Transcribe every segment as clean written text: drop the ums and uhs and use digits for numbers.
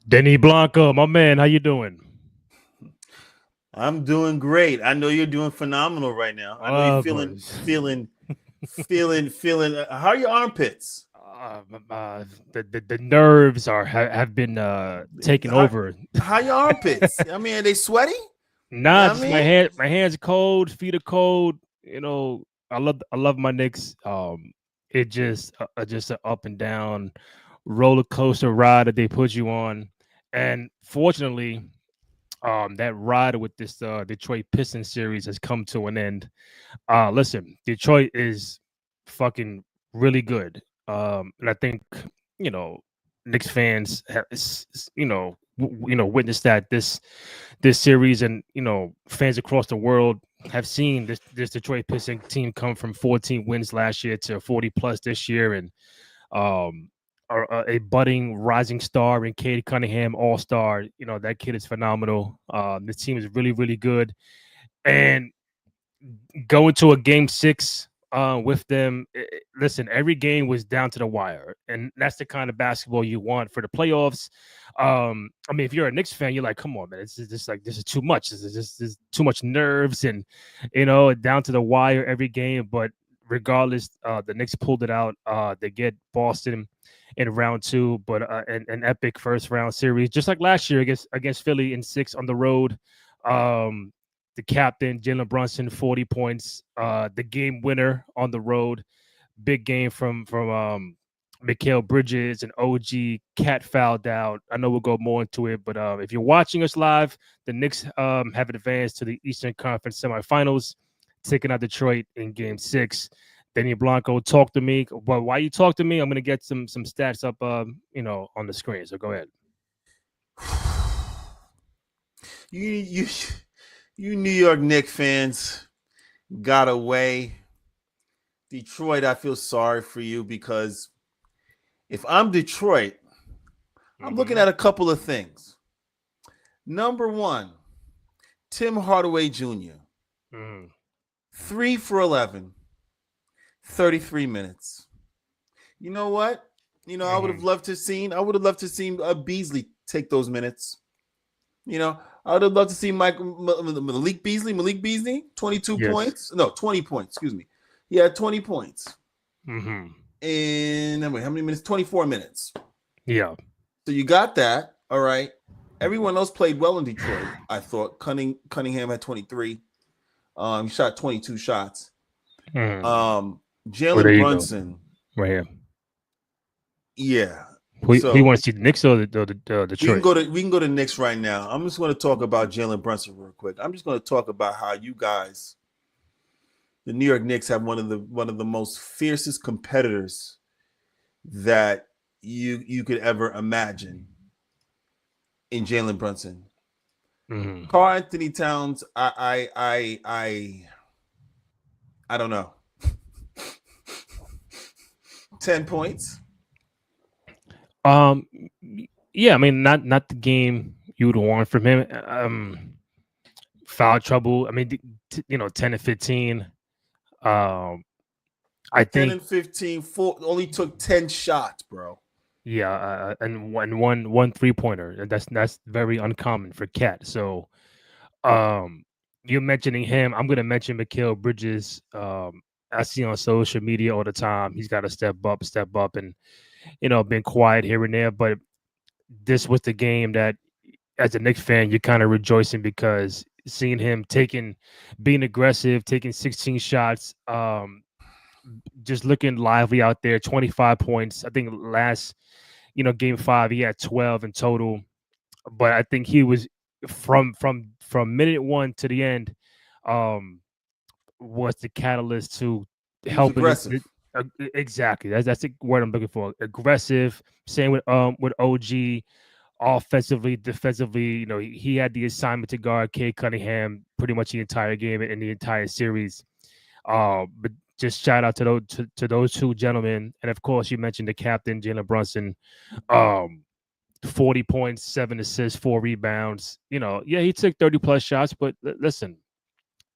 Denny Blanco, my man, how you doing? I'm doing great. I know you're doing phenomenal right now. I know you're Oh, feeling, boys. feeling, feeling. How are your armpits? The nerves have been taken How over. how your armpits? I mean, are they sweaty? Nah, Yeah, I just mean, my hands are cold, feet are cold. I love my Knicks. It just an up and down roller coaster ride that they put you on, and fortunately, that ride with this Detroit Pistons series has come to an end. Listen, Detroit is fucking really good. And I think you know Knicks fans have witnessed that this series, and fans across the world have seen this Detroit Pistons team come from 14 wins last year to 40 plus this year, and um a budding rising star in Cade Cunningham, all star. That kid is phenomenal. This team is really really good, and going to a game six with them. Listen, every game was down to the wire, and that's the kind of basketball you want for the playoffs. I mean, if you're a Knicks fan, you're like, come on, man, this is too much. This is too much nerves, and down to the wire every game. But regardless, the Knicks pulled it out. They get Boston in round two, but an epic first round series, just like last year against Philly in six on the road. Um, the captain, Jalen Brunson, 40 points. The game winner on the road. Big game from Mikal Bridges and OG. Cat fouled out. I know we'll go more into it, but if you're watching us live, the Knicks have advanced to the Eastern Conference semifinals, taking out Detroit in game six. Denny Blanco, talk to me. But while you talk to me, I'm gonna get some stats up on the screen. So go ahead. you you New York Knicks fans got away. Detroit, I feel sorry for you because if I'm Detroit, I'm looking Mm-hmm. at a couple of things. Number one, Tim Hardaway Jr. Mm-hmm. 3 for 11, 33 minutes. You know what? Mm-hmm. I would have loved to see Beasley take those minutes. I would have loved to see Malik Beasley, 22 Yes. points. No, 20 points, excuse me. Yeah, 20 points. Mm-hmm. In wait, how many minutes? 24 minutes. Yeah. So you got that. All right. Everyone else played well in Detroit. I thought Cunningham had 23. He shot 22 shots. Mm. Um, Well, there Jalen you go. Brunson, Right here. yeah. We So want to see the Knicks or the Detroit. we can go to Knicks right now. I'm just going to talk about Jalen Brunson real quick. I'm just going to talk about how you guys, the New York Knicks, have one of the most fiercest competitors that you could ever imagine in Jalen Brunson. Mm-hmm. Carl Anthony Towns, I don't know. 10 points. Um, yeah, I mean, not the game you would want from him. Foul trouble. I mean, 10 to 15. Um, I 10 think and 15, only took 10 shots, bro. yeah, and one 3 pointer. That's very uncommon for Cat. So, you're mentioning him. I'm gonna mention Mikal Bridges. I see on social media all the time. He's got to step up, and been quiet here and there. But this was the game that, as a Knicks fan, you're kind of rejoicing because seeing him being aggressive, taking 16 shots, just looking lively out there. 25 points. I think last, game five, he had 12 in total. But I think he was from minute one to the end. Um, was the catalyst to He was helping aggressive. exactly. That's the word I'm looking for. Aggressive. Same with OG, offensively, defensively. He had the assignment to guard Cade Cunningham pretty much the entire game and the entire series. But just shout out to those two gentlemen, and of course you mentioned the captain Jalen Brunson. Um, 40 points, 7 assists, 4 rebounds. Yeah, he took 30 plus shots, but listen,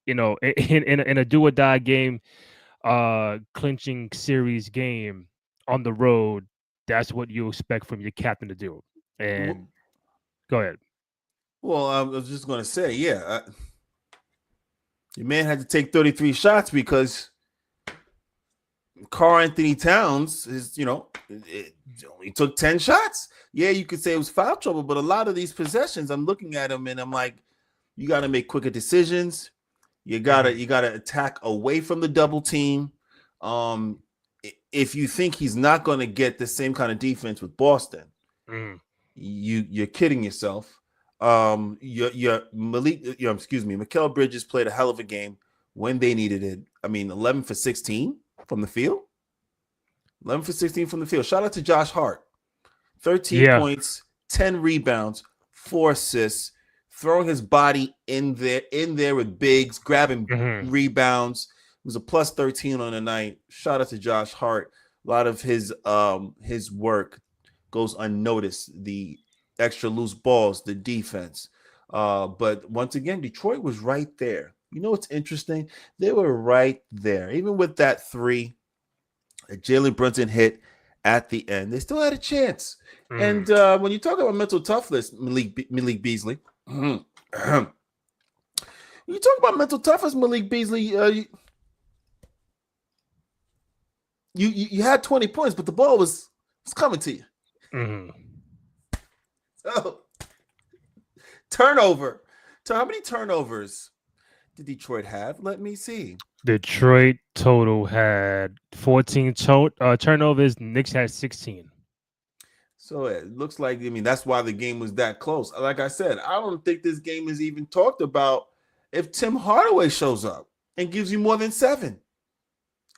in a do or die game, clinching series game on the road, that's what you expect from your captain to do. And Go ahead. Well, I was just going to say, your man had to take 33 shots because Karl Anthony Towns it only took 10 shots. Yeah, you could say it was foul trouble, but a lot of these possessions, I'm looking at them and I'm like, you got to make quicker decisions. You gotta attack away from the double team. If you think he's not going to get the same kind of defense with Boston, you're kidding yourself. Mikal Bridges played a hell of a game when they needed it. I mean, 11 for 16 from the field. 11 for 16 from the field. Shout out to Josh Hart. 13 points, 10 rebounds, 4 assists, throwing his body in there with bigs, grabbing rebounds. It was a plus 13 on the night. Shout out to Josh Hart. A lot of his work goes unnoticed. The extra loose balls, the defense. But once again, Detroit was right there. You know what's interesting? They were right there. Even with that 3 that Jalen Brunson hit at the end, they still had a chance. And when you talk about mental toughness, Malik Beasley, when you talk about mental toughness, Malik Beasley, you had 20 points, but the ball was coming to you. So, turnover. So how many turnovers did Detroit have? Let me see. Detroit total had 14 turnovers. Knicks had 16. So it looks like, that's why the game was that close. Like I said, I don't think this game is even talked about if Tim Hardaway shows up and gives you more than 7.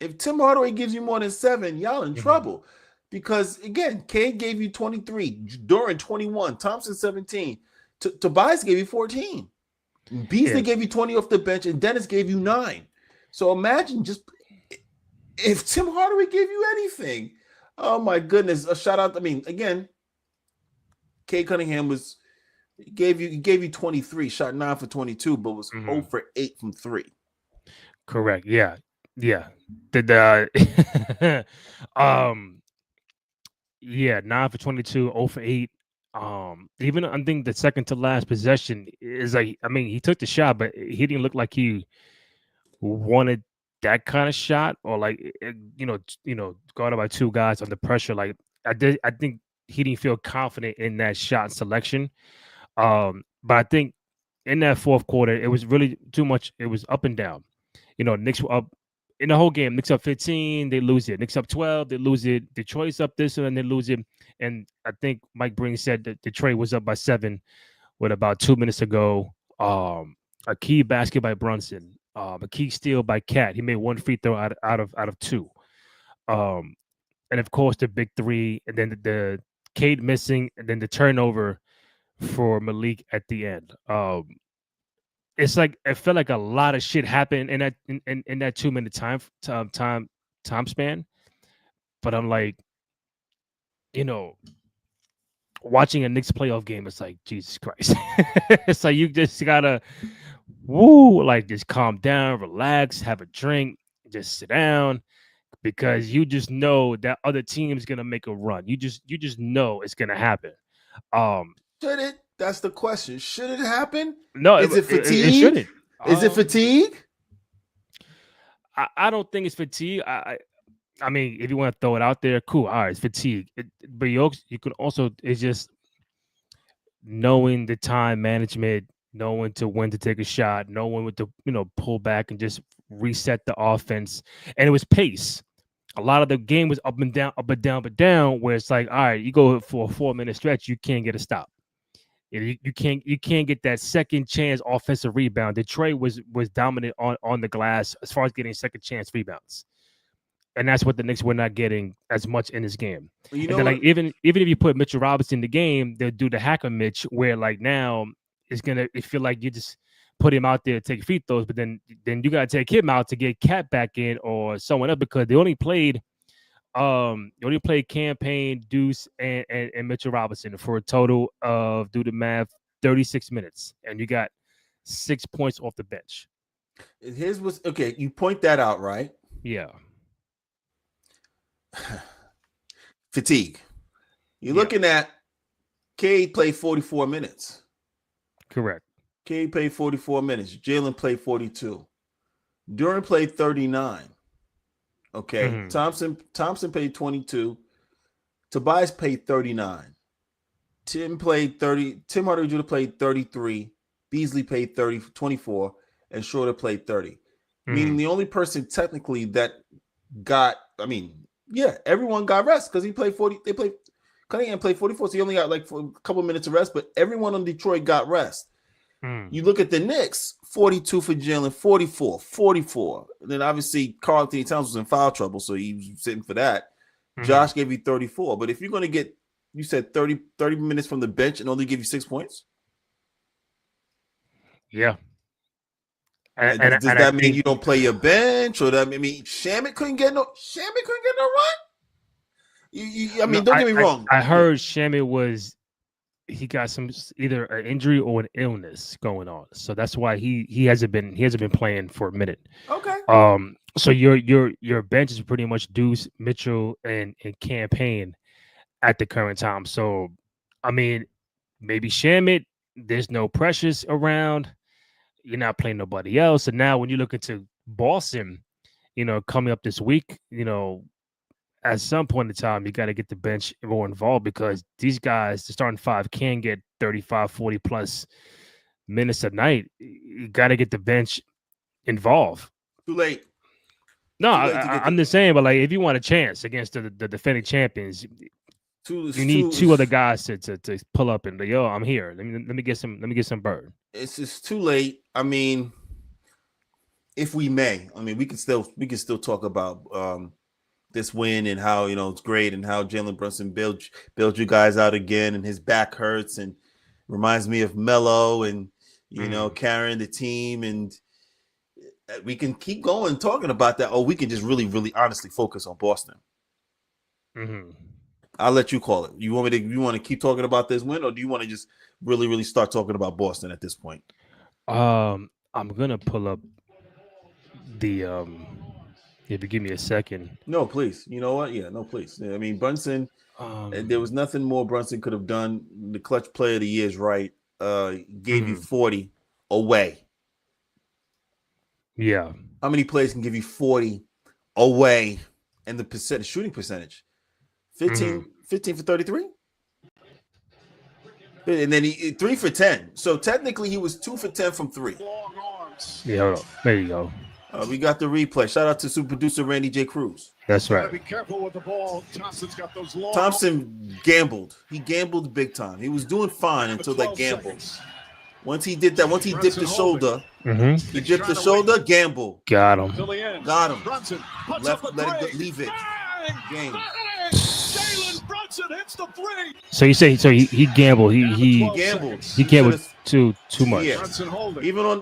If Tim Hardaway gives you more than 7, y'all in trouble. Because, again, Cade gave you 23, Duran 21, Thompson 17, Tobias gave you 14. Beasley gave you 20 off the bench, and Dennis gave you 9. So imagine just if Tim Hardaway gave you anything. Oh, my goodness. A shout out. Again, Cade Cunningham gave you 23, shot 9 for 22, but was 0 for 8 from 3. Correct. Yeah. Yeah, 9 for 22, 0 for 8. Even I think the second to last possession is like, he took the shot, but he didn't look like he wanted that kind of shot, or like, guarded by 2 guys under pressure. Like I think he didn't feel confident in that shot selection. But I think in that fourth quarter, it was really too much. It was up and down. Knicks were up in the whole game. Knicks up 15, they lose it. Knicks up 12, they lose it. Detroit's up this one, and they lose it. And I think Mike Breen said that Detroit was up by 7 with about 2 minutes to go. A key basket by Brunson, a key steal by Cat. He made 1 free throw out of 2. And of course the big 3, and then the Cade missing, and then the turnover for Malik at the end. It's like it felt like a lot of shit happened in that 2-minute time span. But I'm like, watching a Knicks playoff game, it's like, Jesus Christ. It's like you just gotta just calm down, relax, have a drink, just sit down, because you just know that other team's gonna make a run. You just know it's gonna happen. Should it? That's the question. Should it happen? No, is it fatigue? It shouldn't. Is it fatigue? I don't think it's fatigue. If you want to throw it out there, cool. All right, it's fatigue. But you can also, it's just knowing the time management, knowing when to take a shot, knowing when to pull back and just reset the offense. And it was pace. A lot of the game was up and down, up and down, but down. Where it's like, all right, you go for a 4-minute stretch, you can't get a stop. You can't get that second chance offensive rebound. Detroit was dominant on the glass as far as getting second chance rebounds, and that's what the Knicks were not getting as much in this game. And then, like, even if you put Mitchell Robinson in the game, they'll do the hacker Mitch, where like now it feel like you just put him out there to take free throws, but then you gotta take him out to get Cat back in or someone else, because they only played Campaign, Deuce, and Mitchell Robinson for a total of, do the math, 36 minutes, and you got 6 points off the bench. His was okay. You point that out, right? Yeah. Fatigue. You're looking at Cade played 44 minutes. Correct. Cade played 44 minutes. Jalen played 42. Duran played 39. Okay. Mm-hmm. Thompson played 22. Tobias played 39. Tim Hardaway Jr. played 33. Beasley played 24. And Schroeder played 30. Mm-hmm. Meaning the only person technically that got, everyone got rest because he played 40. Cunningham played 44, so he only got like a couple minutes of rest, but everyone on Detroit got rest. You look at the Knicks, 42 for Jalen, 44. And then obviously Karl Anthony Towns was in foul trouble, so he was sitting for that. Josh gave you 34. But if you're going to get, you said 30 minutes from the bench and only give you 6 points? Yeah. Does that mean you don't play your bench? Or that mean Shamet couldn't get no run? Don't get me wrong. I heard Shamet he got some either an injury or an illness going on, so that's why he hasn't been playing for a minute. Okay. So your bench is pretty much Deuce, Mitchell, and Campaign at the current time. So maybe Shamet, there's no pressures around. You're not playing nobody else, and now when you look into Boston, coming up this week, at some point in time, you got to get the bench more involved because these guys, the starting five, can get 35, 40 plus minutes a night. You got to get the bench involved. Too late. No, I'm just saying, but like if you want a chance against the defending champions, you need two other guys to pull up and yo, I'm here. Let me get some bird. It's just too late. If we may, we can still talk about this win and how it's great and how Jalen Brunson built you guys out again and his back hurts and reminds me of Melo and carrying the team, and we can keep going talking about that, or we can just really really honestly focus on Boston. I'll let you call it. You want to keep talking about this win, or do you want to just really really start talking about Boston at this point? I'm gonna pull up the if you give me a second. No, please. You know what? Yeah, no, please. Brunson, there was nothing more Brunson could have done. The clutch player of the year is right. Gave you 40 away. Yeah. How many players can give you 40 away? And the shooting percentage? 15 for 33? And then he 3 for 10. So technically he was 2 for 10 from 3. Yeah, hold on. There you go. We got the replay. Shout out to super producer Randy J. Cruz. That's right. Be careful with the ball. Thompson's got those long. Thompson gambled. He gambled big time. He was doing fine until that gamble. Once he did that, once he dipped the shoulder, he dipped the shoulder, gamble. Got him. Got him. Let it leave it. Game. Jalen Brunson hits the three. So you say he gambled. He gambled. He gambled too much. Yeah. Even on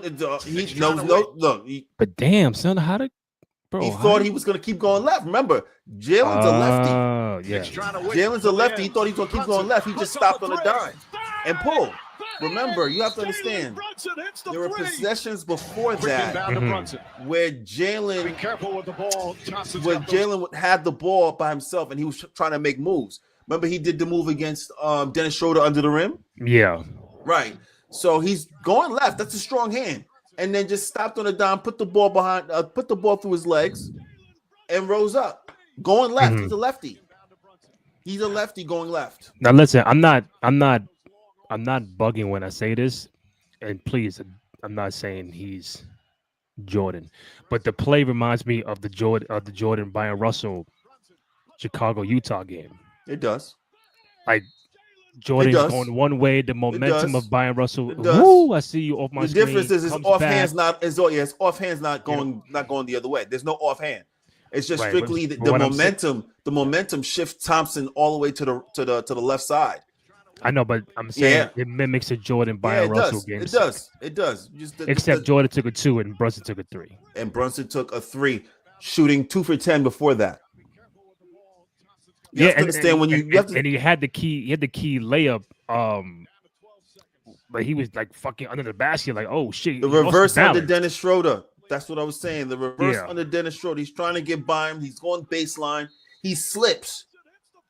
look. But damn, son, he thought he was going to keep going left. Remember, Jalen's a lefty. Yeah. Jalen's a lefty. He thought he was going to keep going left. He just stopped on a dime and pulled. Remember, you have to understand, there were possessions before that where Jalen had the ball by himself and he was trying to make moves. Remember, he did the move against Dennis Schroeder under the rim? Yeah. Right. So he's going left. That's a strong hand. And then just stopped on a dime, put the ball through his legs and rose up. Going left. He's a lefty. He's a lefty going left. Now listen, I'm not bugging when I say this, and please, I'm not saying he's Jordan, but the play reminds me of the Jordan Brian Russell Chicago Utah game. It does. Like Jordan's going one way, the momentum of Brian Russell. Woo, I see you off my screen. The difference is his offhand's not going the other way. There's no offhand. It's just strictly the momentum. The momentum shifts Thompson all the way to the left side. I know, but I'm saying it mimics a Jordan Brian Russell game. It does. Except Jordan took a 2 and Brunson took a 3. And Brunson took a 3, shooting 2 for 10 before that. You have to understand when you have to, and he had the key layup. But he was like fucking under the basket, like, oh shit. The reverse under Dennis Schroeder. That's what I was saying. The reverse under Dennis Schroeder. He's trying to get by him. He's going baseline. He slips.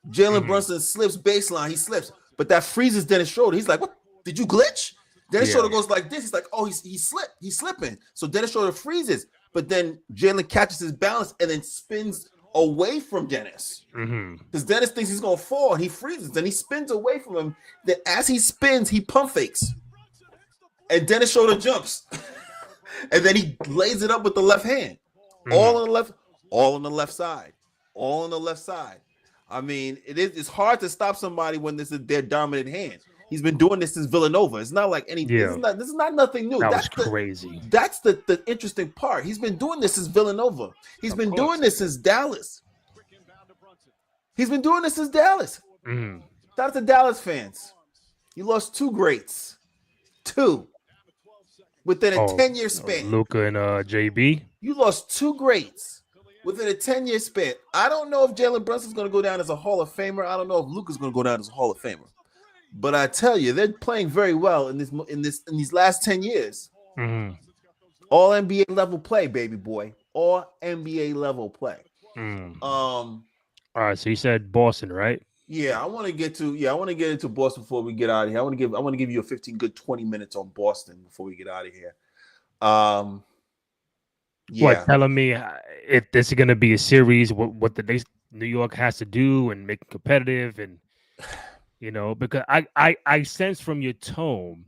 Jalen Brunson slips baseline. He slips. but that freezes Dennis Schroeder. He's like, "What? Did you glitch?" Dennis Yeah. Schroeder goes like this. He's like, "Oh, he's slipping." So Dennis Schroeder freezes, but then Jalen catches his balance and then spins away from Dennis because Dennis thinks he's gonna fall and he freezes. Then he spins away from him. Then as he spins, he pump fakes, and Dennis Schroeder jumps, and then he lays it up with the left hand, all on the left side, all on the left side. I mean, it's hard to stop somebody when this is their dominant hand. He's been doing this since Villanova. It's not like any. Yeah. This is not nothing new. That's crazy. That's the interesting part. He's been doing this since Villanova. He's been doing this since Dallas. He's been doing this since Dallas. Shout out to Dallas fans. You lost two greats, within a 10-year span. Luka and JB. You lost two greats within a 10-year span. I don't know if Jalen Brunson's going to go down as a Hall of Famer. I don't know if Luka's going to go down as a Hall of Famer. But I tell you, they're playing very well in these last 10 years. All NBA level play, baby boy. All NBA level play. All right, so you said Boston, right? Yeah, I want to get into Boston before we get out of here. I want to give you a 20 minutes on Boston before we get out of here. What, telling me if this is going to be a series, what the New York has to do and make it competitive, and because I sense from your tone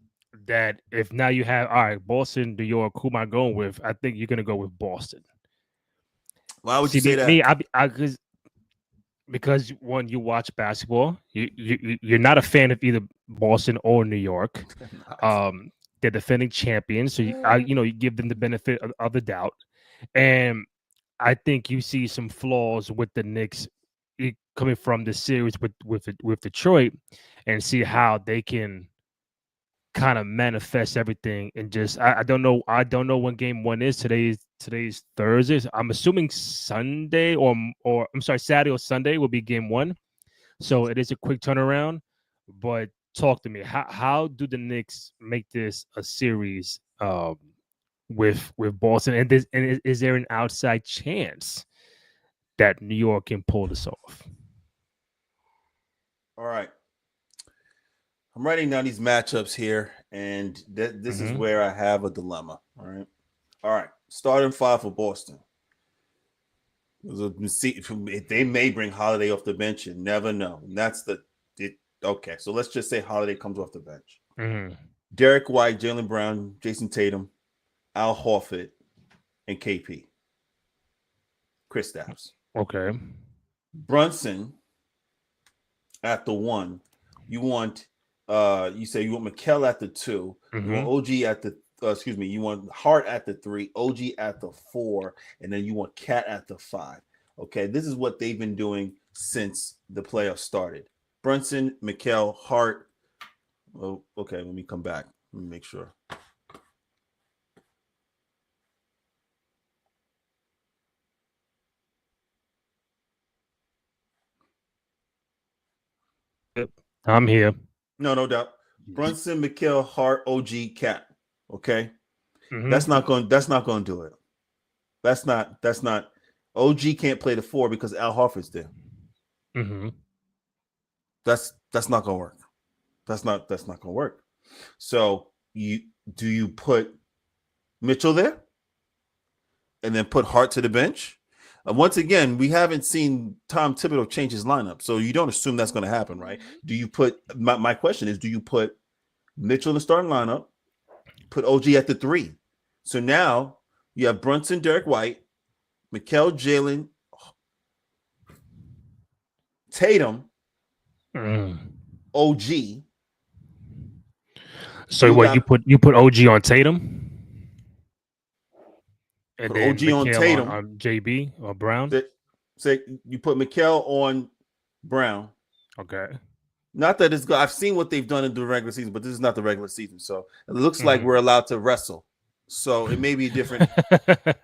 that if now you have Boston, New York, who am I going with? I think you're going to go with Boston. Why would you say that? Because one, you watch basketball. You're not a fan of either Boston or New York. They're defending champions, so you give them the benefit of the doubt. And I think you see some flaws with the Knicks coming from the series with Detroit, and see how they can kind of manifest everything. And just I don't know when game one is. Today's Thursday. I'm assuming Sunday or I'm sorry, Saturday or Sunday will be game one. So it is a quick turnaround. But talk to me. How do the Knicks make this a series with Boston? And is there an outside chance that New York can pull this off? All right. I'm writing down these matchups here, and this is where I have a dilemma. All right. Starting five for Boston. They may bring Holiday off the bench. You never know. And okay. So let's just say Holiday comes off the bench. Derek White, Jaylen Brown, Jason Tatum, Al Horford, and KP. Kristaps. Okay. Brunson at the 1. You want you say you want Mikal at the 2. You want OG at the you want Hart at the 3, OG at the 4, and then you want Cat at the 5. Okay, this is what they've been doing since the playoffs started. Brunson, Mikal, Hart. Oh, okay, let me come back. Let me make sure. Yep, I'm here. No doubt. Brunson, Mikal, Hart, OG, Cat. Okay, that's not going to do it. That's not. OG can't play the 4 because Al Horford's there. That's not going to work. That's not going to work. So do you put Mitchell there and then put Hart to the bench? Once again, we haven't seen Tom Thibodeau change his lineup, so you don't assume that's going to happen, right? Do you put my question is, do you put Mitchell in the starting lineup, put OG at the 3? So now you have Brunson, Derek White, Mikal, Jalen, Tatum, OG. So you put OG on Tatum? And put then OG on Tatum, on JB or Brown. Say you put Mikal on Brown. Okay. Not that it's good. I've seen what they've done in the regular season, but this is not the regular season, so it looks like we're allowed to wrestle. So it may be different.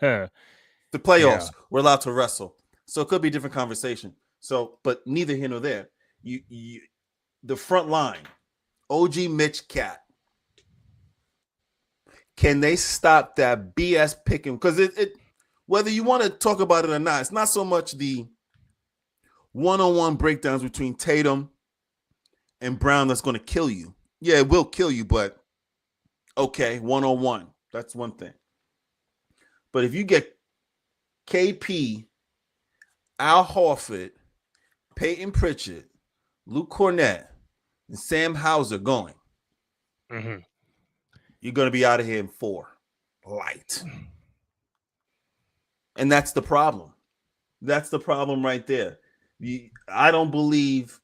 The playoffs, we're allowed to wrestle, so it could be a different conversation. So, but neither here nor there. You the front line, OG, Mitch, Cat. Can they stop that BS picking? Because it whether you want to talk about it or not, it's not so much the one-on-one breakdowns between Tatum and Brown that's going to kill you. Yeah, it will kill you, but okay, 1-on-1. That's one thing. But if you get KP, Al Horford, Peyton Pritchard, Luke Cornett, and Sam Hauser going, you're going to be out of here in 4. Light. And that's the problem. That's the problem right there. I don't believe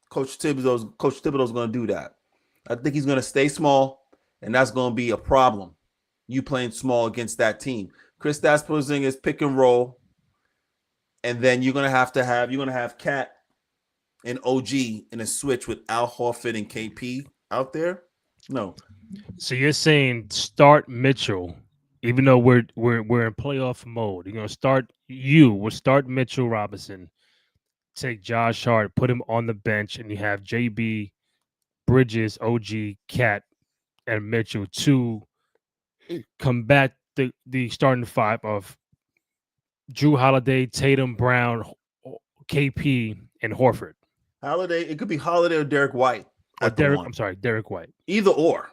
Coach Thibodeau's going to do that. I think he's going to stay small, and that's going to be a problem. You playing small against that team. Kristaps Porzingis pick and roll, and then you're going to have Cat and OG in a switch with Al Horford and KP out there. No. So you're saying start Mitchell, even though we're in playoff mode. You're gonna start Mitchell Robinson, take Josh Hart, put him on the bench, and you have JB, Bridges, OG, Cat, and Mitchell to combat the starting 5 of Drew Holiday, Tatum, Brown, KP, and Horford. Holiday, it could be Holiday or Derek White. Derek White. Either or,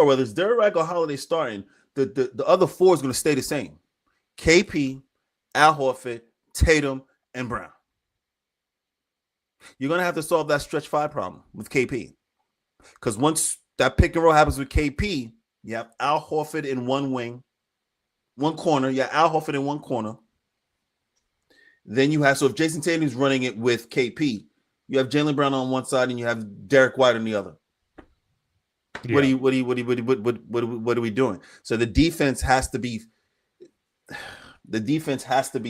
whether it's Derek White or Holiday starting, the other 4 is going to stay the same. KP, Al Horford, Tatum, and Brown. You're going to have to solve that stretch 5 problem with KP. Because once that pick and roll happens with KP, you have Al Horford in one corner. Yeah, Al Horford in one corner. Then you have, so if Jason Tatum's running it with KP, you have Jaylen Brown on one side and you have Derek White on the other. Yeah. What are we doing? So the defense has to be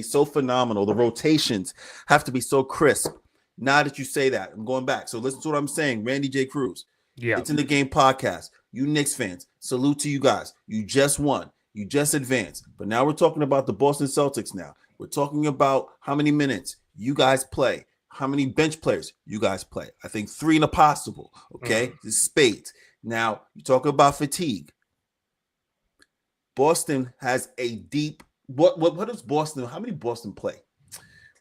so phenomenal. The rotations have to be so crisp. Now that you say that, I'm going back. So listen to what I'm saying. Randy J. Cruz. Yeah. It's in the game podcast. You Knicks fans, salute to you guys. You just won. You just advanced. But now we're talking about the Boston Celtics now. We're talking about how many minutes you guys play, how many bench players you guys play. I think 3 in a possible. Okay, This is spades. Now you talk about fatigue. Boston has a deep. What is Boston? How many Boston play?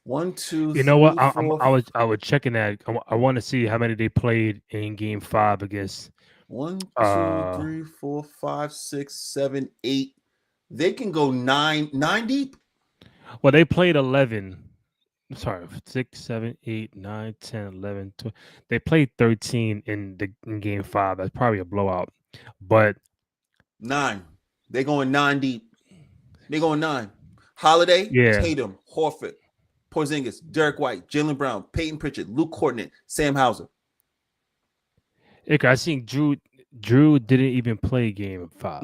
1, 2. You know what? I was checking that. I want to see how many they played in Game 5 against. 1, 2, 3, 4, 5, 6, 7, 8. They can go 9 deep. Well, they played 11. Sorry, 6, 7, 8, 9, 10, 11, 12. They played 13 in Game 5. That's probably a blowout. But 9. They're going 9 deep. They're going 9. Holiday, Tatum, Horford, Porzingis, Derek White, Jaylen Brown, Peyton Pritchard, Luke Cornett, Sam Hauser. I think Drew didn't even play Game 5.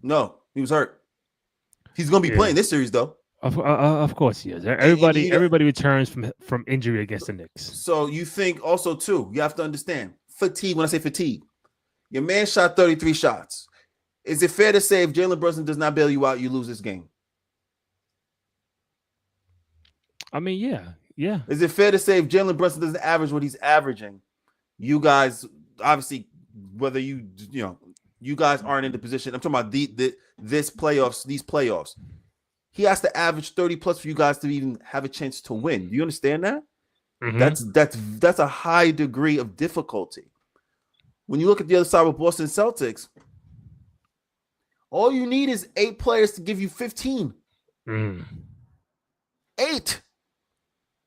No, he was hurt. He's going to be playing this series though. Of course he is. Everybody returns from injury against the Knicks. So you think also too, you have to understand fatigue. When I say fatigue, your man shot 33 shots. Is it fair to say if Jalen Brunson does not bail you out, you lose this game? I mean, yeah. Is it fair to say if Jalen Brunson doesn't average what he's averaging, you guys obviously, whether you guys aren't in the position. I'm talking about these playoffs. He has to average 30 plus for you guys to even have a chance to win. Do you understand that? Mm-hmm. That's a high degree of difficulty. When you look at the other side with Boston Celtics, all you need is 8 players to give you 15. 8.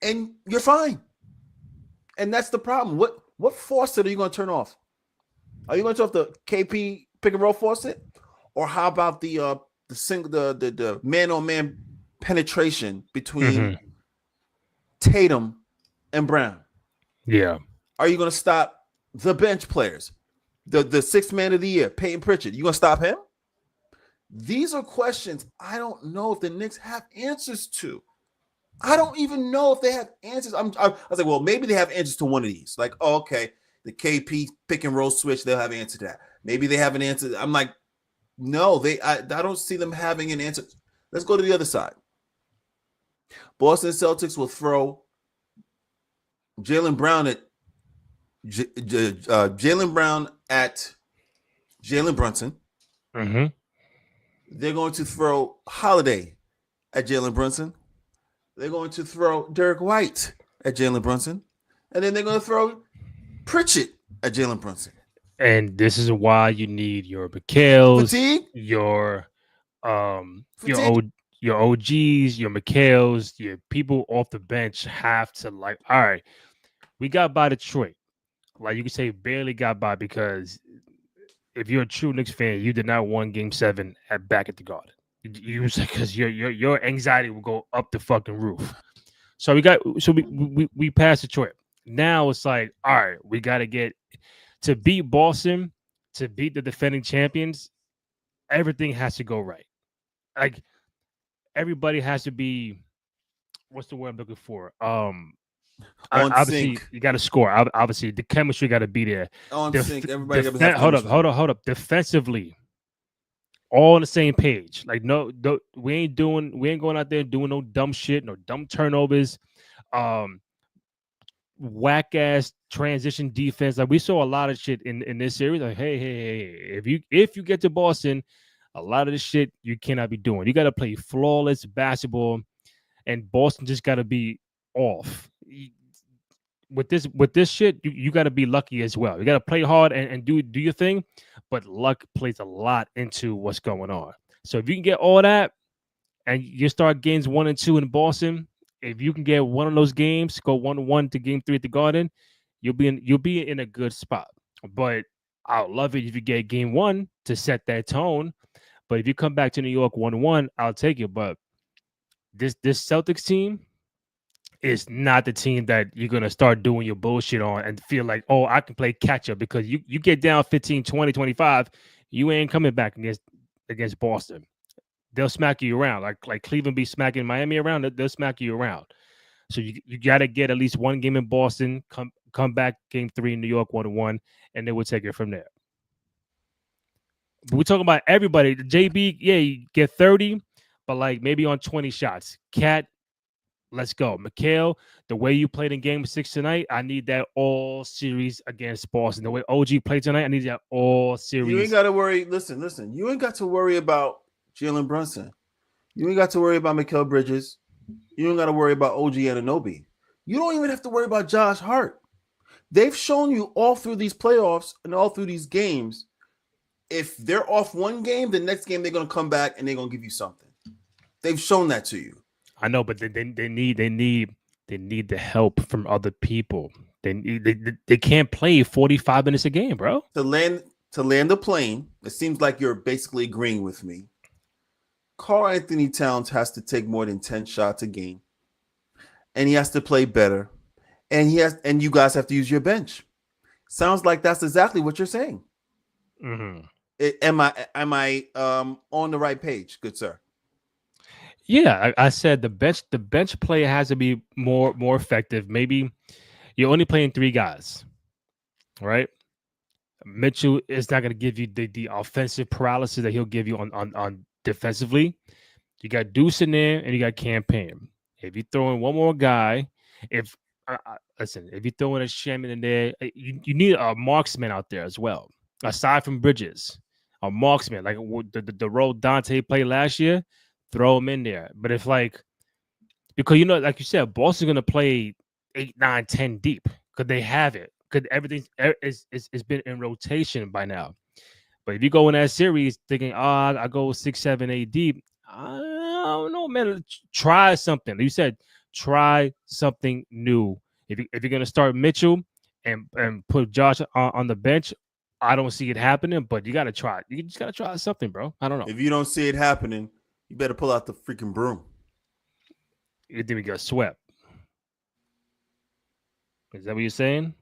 And you're fine. And that's the problem. What faucet are you going to turn off? Are you going to turn off the KP pick and roll faucet? Or how about the man-on-man penetration between Tatum and Brown? Yeah. Are you going to stop the bench players? The sixth man of the year, Peyton Pritchard. You going to stop him? These are questions I don't know if the Knicks have answers to. I don't even know if they have answers. I was like, well, maybe they have answers to one of these. Like, oh, okay, the KP pick and roll switch, they'll have an answer to that. Maybe they have an answer. I'm like, no, I don't see them having an answer. Let's go to the other side. Boston Celtics will throw Jaylen Brown at Jaylen Brunson. Mm-hmm. They're going to throw Holiday at Jaylen Brunson. They're going to throw Derek White at Jaylen Brunson. and then they're going to throw Pritchett at Jalen Brunson. And this is why you need your McHale's, Fatigue? your Fatigue? your OGs, your McHale's, your people off the bench have to like, all right, we got by Detroit. Like you can say barely got by because if you're a true Knicks fan, you did not win Game 7 back at the Garden. You because your anxiety will go up the fucking roof. So we passed Detroit. Now it's like, all right, we got to get to beat Boston, to beat the defending champions. Everything has to go right. Like everybody has to be. What's the word I'm looking for? On Obviously, sync. you got to score. Obviously, the chemistry got to be there. On Def- sync. Everybody got to defen- hold up. Defensively, all on the same page. Like no, we ain't going out there doing no dumb shit, no dumb turnovers, whack ass transition defense. Like we saw a lot of shit in this series. Like hey, if you get to Boston, a lot of this shit you cannot be doing. You got to play flawless basketball, and Boston just got to be off. With this shit, you got to be lucky as well. You got to play hard and do your thing, but luck plays a lot into what's going on. So if you can get all that, and you start games 1 and 2 in Boston, if you can get one of those games, go 1-1 to Game 3 at the Garden, you'll be in a good spot. But I'll love it if you get Game 1 to set that tone. But if you come back to New York 1-1, I'll take it. But this Celtics team is not the team that you're going to start doing your bullshit on and feel like, oh, I can play catch up, because you get down 15, 20, 25, you ain't coming back against Boston. They'll smack you around. Like Cleveland be smacking Miami around, they'll smack you around. So you got to get at least one game in Boston, come back Game 3 in New York 1-1, and then we'll take it from there. But we're talking about everybody. JB, yeah, you get 30, but like maybe on 20 shots. Cat, let's go. Mikhail, the way you played in Game 6 tonight, I need that all series against Boston. The way OG played tonight, I need that all series. You ain't got to worry. Listen. You ain't got to worry about Jalen Brunson. You ain't got to worry about Mikal Bridges. You don't got to worry about OG Anunoby. You don't even have to worry about Josh Hart. They've shown you all through these playoffs and all through these games, if they're off one game, the next game they're going to come back and they're going to give you something. They've shown that to you. I know, but they need the help from other people. They can't play 45 minutes a game, bro. To land the plane, it seems like you're basically agreeing with me. Karl Anthony Towns has to take more than 10 shots a game, and he has to play better, and you guys have to use your bench. Sounds like that's exactly what you're saying. Mm-hmm. Am I on the right page, good sir? Yeah, I said the bench play has to be more effective. Maybe you're only playing 3 guys, right? Mitchell is not going to give you the offensive paralysis that he'll give you on defensively. You got Deuce in there, and you got Campaign. If you throw in one more guy, if you throw in a Shaman in there, you need a marksman out there as well. Aside from Bridges, a marksman like the role Dante played last year, throw him in there. But if because like you said, Boston's going to play 8, 9, 10 deep because they have it. Because everything is been in rotation by now. But if you go in that series thinking, I go 6, 7, 8 deep, I don't know, man. Try something. You said try something new. If you're gonna start Mitchell and put Josh on the bench, I don't see it happening. But you gotta try it. You just gotta try something, bro. I don't know. If you don't see it happening, you better pull out the freaking broom. You think we got swept? Is that what you're saying?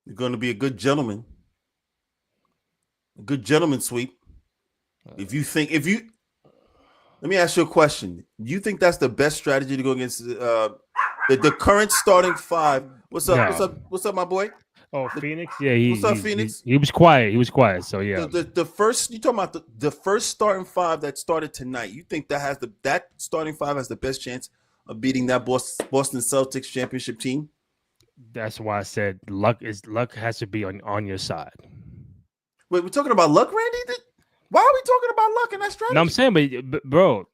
You're going to be a good gentleman. A good gentleman sweep. Let me ask you a question. Do you think that's the best strategy to go against the current starting 5? What's up? No. What's up, my boy? Oh, Phoenix? Yeah, what's up, Phoenix? He was quiet. He was quiet. So yeah. The first, you talking about the first starting 5 that started tonight? You think that starting 5 has the best chance of beating that Boston Celtics championship team? That's why I said luck has to be on your side. Wait, we're talking about luck, Randy? Why are we talking about luck in that strategy? No, I'm saying, but bro.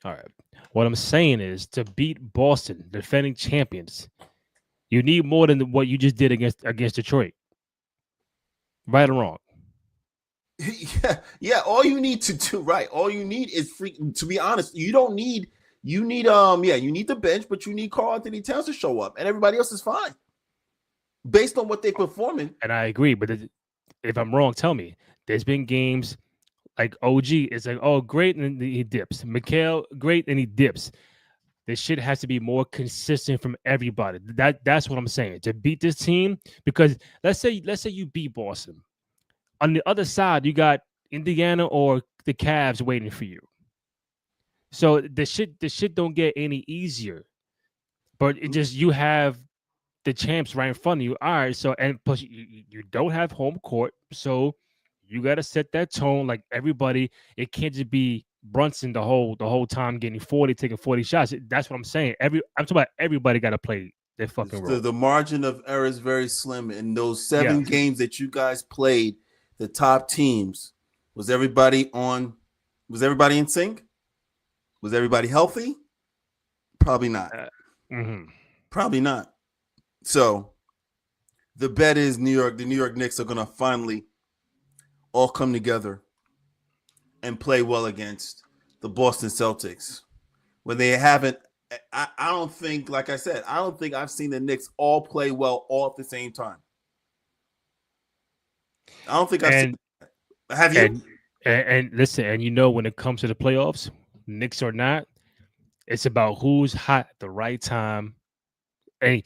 All right. What I'm saying is to beat Boston, defending champions, You need more than what you just did against Detroit. Right or wrong? Yeah. All you need to do, right? All you need is free. To be honest, you don't need. You need you need the bench, but you need Karl Anthony Towns to show up, and everybody else is fine based on what they're performing. And I agree, but if I'm wrong, tell me. There's been games like OG. It's like, oh, great, and then he dips. Mikal, great, and he dips. This shit has to be more consistent from everybody. That's what I'm saying. To beat this team, because let's say you beat Boston. On the other side, you got Indiana or the Cavs waiting for you. So the shit don't get any easier. But it just you have the champs right in front of you. All right, so and plus you don't have home court, so you got to set that tone like everybody. It can't just be Brunson the whole time getting 40, taking 40 shots. That's what I'm saying. I'm talking about everybody got to play their fucking role. The margin of error is very slim. In those 7 games that you guys played, the top teams, was everybody in sync? Was everybody healthy? Probably not. Probably not. So the bet is the New York Knicks are going to finally all come together and play well against the Boston Celtics. When they haven't, I don't think, like I said, I don't think I've seen the Knicks all play well all at the same time. I don't think I've seen. Have you? And listen, and when it comes to the playoffs, Knicks or not, it's about who's hot at the right time. And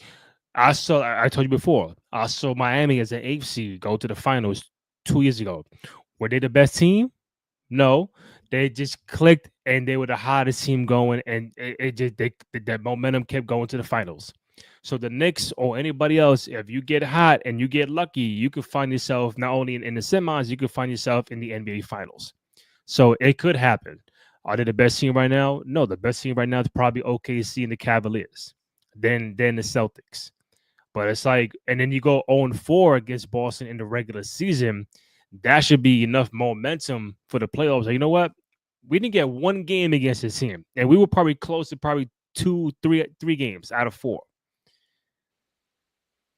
I told you before, I saw Miami as an 8th seed go to the finals 2 years ago. Were they the best team? No, they just clicked and they were the hottest team going, and that momentum kept going to the finals. So the Knicks or anybody else, if you get hot and you get lucky, you could find yourself not only in the semis, you could find yourself in the NBA finals. So it could happen. Are they the best team right now? No, the best team right now is probably OKC and the Cavaliers. Then the Celtics. But it's like, and then you go 0-4 against Boston in the regular season. That should be enough momentum for the playoffs. Like, you know what? We didn't get 1 game against this team, and we were probably close to probably 3 games out of 4.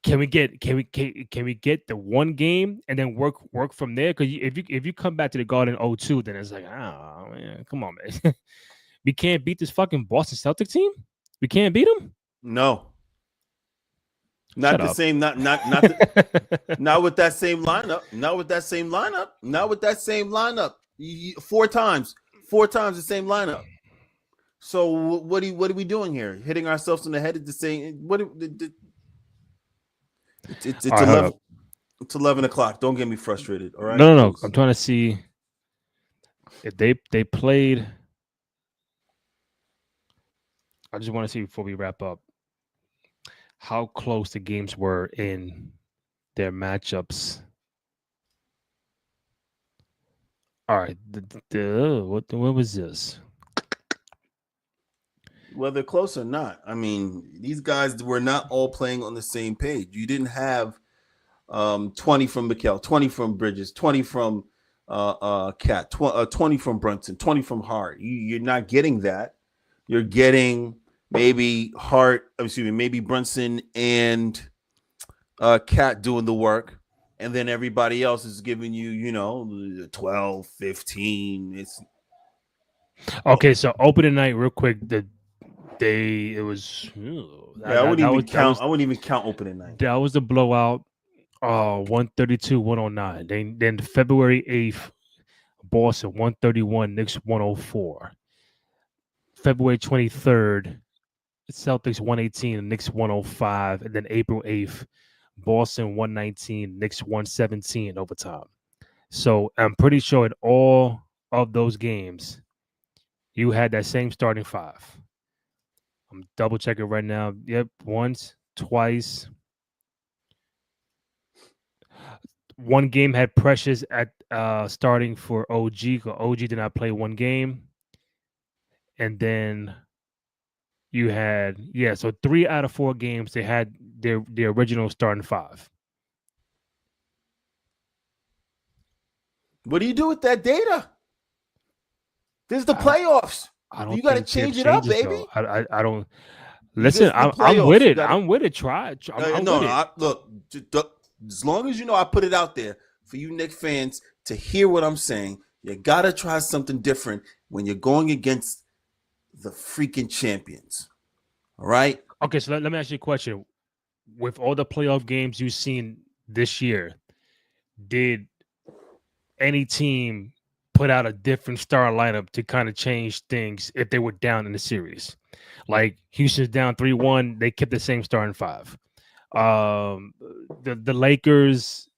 Can we get the 1 game and then work from there? Because if you come back to the Garden 0-2, then it's like, oh man, come on, man. We can't beat this fucking Boston Celtics team. We can't beat them. No. Not the same. Not with that same lineup. Not with that same lineup. Not with that same lineup. 4 times the same lineup. So what are we doing here? Hitting ourselves in the head at the same. It's 11. It's 11 o'clock. Don't get me frustrated. All right. No. I'm trying to see if they played. I just want to see before we wrap up how close the games were in their matchups. All right, what was this? Whether close or not, I mean, these guys were not all playing on the same page. You didn't have 20 from Mikal, 20 from Bridges, 20 from Cat, 20 from Brunson, 20 from Hart. You're not getting that. You're getting maybe maybe Brunson and Cat doing the work, and then everybody else is giving you, 12, 15. It's okay. So opening night, real quick. I wouldn't even count opening night. That was the blowout. 132-109. Then February 8th, Boston 131, Knicks 104. February 23rd, Celtics 118, Knicks 105, and then April 8th, Boston 119, Knicks 117 in overtime. So I'm pretty sure in all of those games, you had that same starting 5. I'm double checking right now. Yep, once, twice. 1 game had Precious at starting for OG. OG did not play 1 game. And then you had, so 3 out of 4 games, they had their original starting 5. What do you do with that data? This is the playoffs. You got to change it up, baby. I don't. Listen, I'm playoffs, with you it. gotta- I'm with it. Try it. I'm no, with it. look. As long as you know, I put it out there for you Knicks fans to hear what I'm saying. You gotta try something different when you're going against the freaking champions. All right. Okay, so let me ask you a question. With all the playoff games you've seen this year, did any team put out a different star lineup to kind of change things if they were down in the series? Like Houston's down 3-1, they kept the same starting five. The Lakers,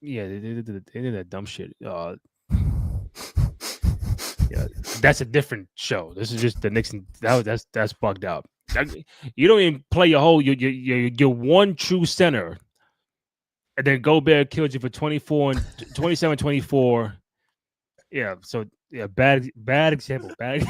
yeah, they did that dumb shit. Yeah, that's a different show. This is just the Knicks. That's bugged out. You don't even play your whole your one true center, and then Gobert killed you for 24 and 27, 24. Yeah, so yeah, bad example. Bad.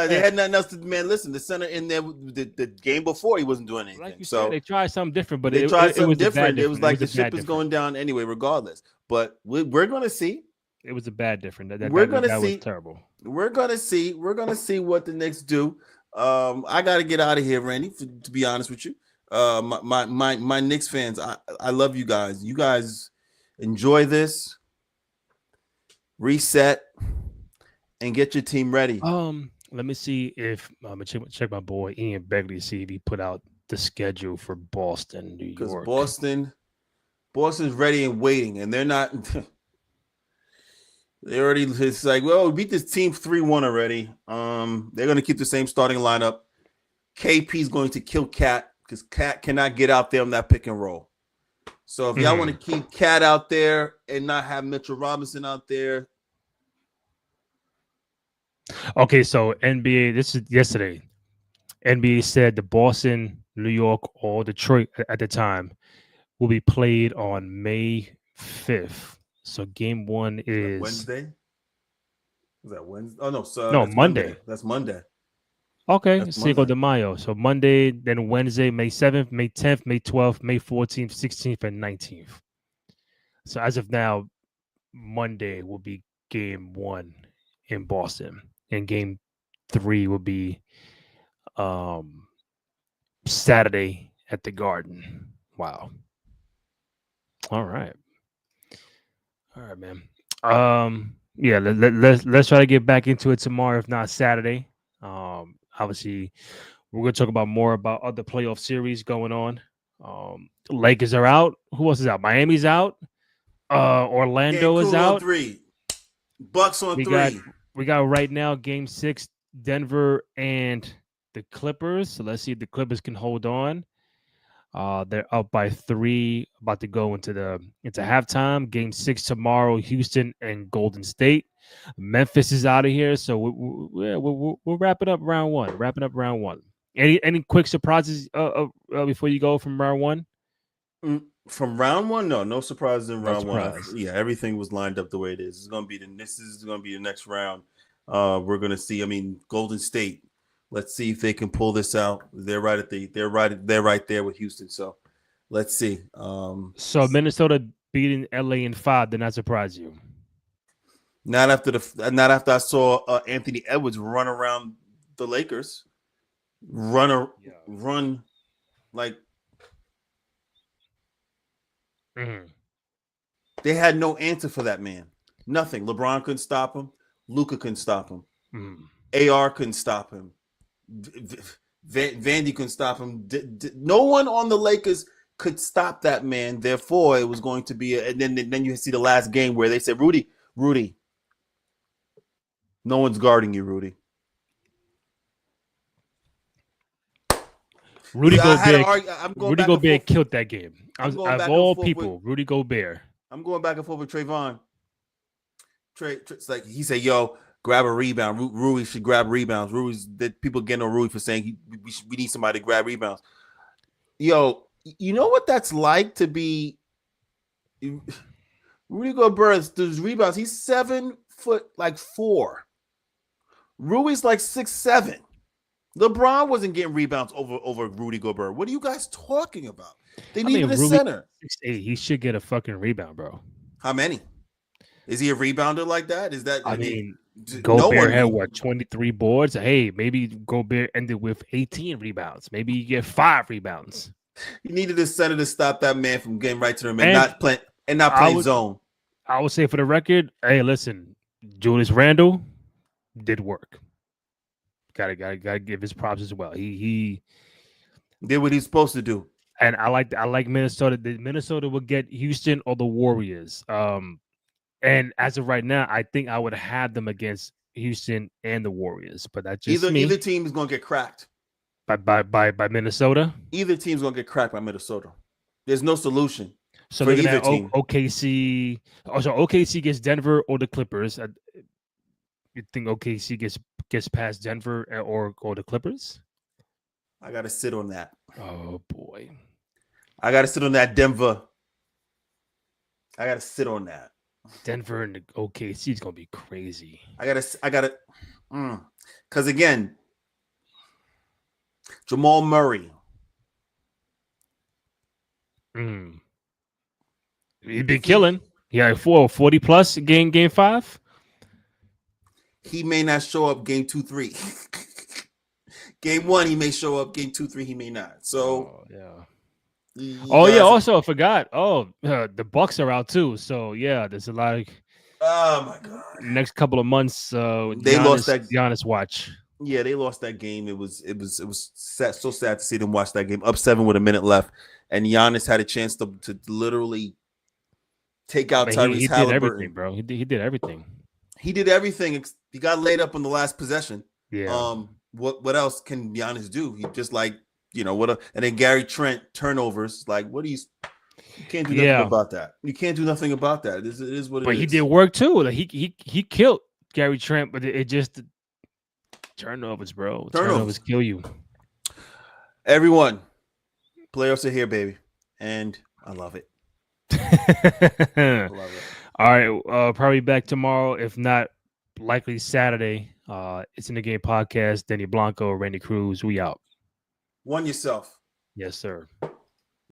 They had nothing else to man. Listen, the center in there, the game before he wasn't doing anything. Like you so said, they tried something different, but they tried something was different. It was like the ship is is going down anyway, regardless. But we're gonna see. It was a bad different. That was terrible. We're gonna see. We're gonna see what the Knicks do. I got to get out of here, Randy. To be honest with you, my Knicks fans, I love you guys. You guys enjoy this. Reset and get your team ready. Let me see if I'm gonna check my boy Ian Begley, see if he put out the schedule for Boston, New York. Because Boston's ready and waiting, and they're not. They already. It's like, well, we beat this team 3-1 already. They're going to keep the same starting lineup. KP's going to kill Cat because Cat cannot get out there on that pick and roll. So if y'all want to keep Cat out there and not have Mitchell Robinson out there. Okay, so NBA, this is yesterday. NBA said the Boston, New York, or Detroit at the time will be played on May 5th. So game one is Wednesday. Is that Wednesday? Oh no, so no, Monday. That's Monday. Okay, Cinco de Mayo. So Monday, then Wednesday, May 7th, May 10th, May 12th, May 14th, 16th, and 19th. So as of now, Monday will be game one in Boston, and game three will be Saturday at the Garden. Wow. All right, man. Yeah, let's try to get back into it tomorrow, if not Saturday. Obviously, we're going to talk about more about other playoff series going on. Lakers are out. Who else is out? Miami's out. Orlando is out. 3. Bucks on 3. We got right now game 6, Denver and the Clippers. So let's see if the Clippers can hold on. They're up by 3, about to go into halftime. Game 6 tomorrow, Houston and Golden State. Memphis is out of here, so we'll wrap it up round one. Wrapping up round one. Any quick surprises before you go from round one? From round one, no surprises in round one. Yeah, everything was lined up the way it is. This is gonna be the next round. We're gonna see. I mean, Golden State. Let's see if they can pull this out. They're right there with Houston. So let's see. So Minnesota beating LA in 5 did not surprise you. Not after I saw Anthony Edwards run around the Lakers. Run like They had no answer for that man. Nothing. LeBron couldn't stop him. Luka couldn't stop him. AR couldn't stop him. Vandy couldn't stop him. No one on the Lakers could stop that man. Therefore, it was going to be and then you see the last game where they said, Rudy, no one's guarding you, Rudy. Rudy Gobert killed that game. Of all people, Rudy Gobert. I'm going back and forth with Trayvon. It's like he said, "Yo, grab a rebound. Rui should grab rebounds. People getting on Rui for saying we need somebody to grab rebounds. Yo, you know what that's like to be Rudy Gobert. Those rebounds. He's 7'4". Rui's like 6'7". LeBron wasn't getting rebounds over Rudy Gobert. What are you guys talking about? They needed a center. 6'8". He should get a fucking rebound, bro. How many? Is he a rebounder like that? Is that? I mean, No Gobert one had knew. what 23 boards. Hey, maybe Gobert ended with 18 rebounds. Maybe you get 5 rebounds. You needed a center to stop that man from getting right to the rim and And not playing zone. I would say for the record, hey, listen, Julius Randle did work. Gotta give his props as well. He did what he's supposed to do. And I like Minnesota. Minnesota would get Houston or the Warriors. And as of right now, I think I would have them against Houston and the Warriors. But that's just me. Either team is going to get cracked by Minnesota. Either team's going to get cracked by Minnesota. There's no solution. So they're gonna have OKC. Oh, so OKC gets Denver or the Clippers. You think OKC gets past Denver or the Clippers? I got to sit on that. Oh boy, I got to sit on that Denver. I got to sit on that. Denver and the OKC is gonna be crazy. I gotta, because again, Jamal Murray. He's been killing. Yeah, 40 plus game 5. He may not show up game 2, 3. Game 1, he may show up. Game 2, 3, he may not. So, yeah. Also, I forgot. The Bucks are out too. So yeah, there's a lot of. Oh my god! Next couple of months, they lost that Giannis watch. Yeah, they lost that game. It was sad, so sad to see them watch that game up 7 with a minute left, and Giannis had a chance to literally take out Tyrese Halliburton. Did everything, bro. He did everything. He did everything. He got laid up on the last possession. Yeah. What else can Giannis do? He just and then Gary Trent turnovers. Like, what do you can't do nothing about that. You can't do nothing about that. It is what it is. But he did work too. Like he killed Gary Trent, but it just turnovers, bro. Turnovers kill you. Everyone, playoffs are here, baby, and I love it. I love it. All right, probably back tomorrow, if not likely Saturday. It's in the game podcast. Denny Blanco, Randy Cruz. We out. One yourself. Yes, sir.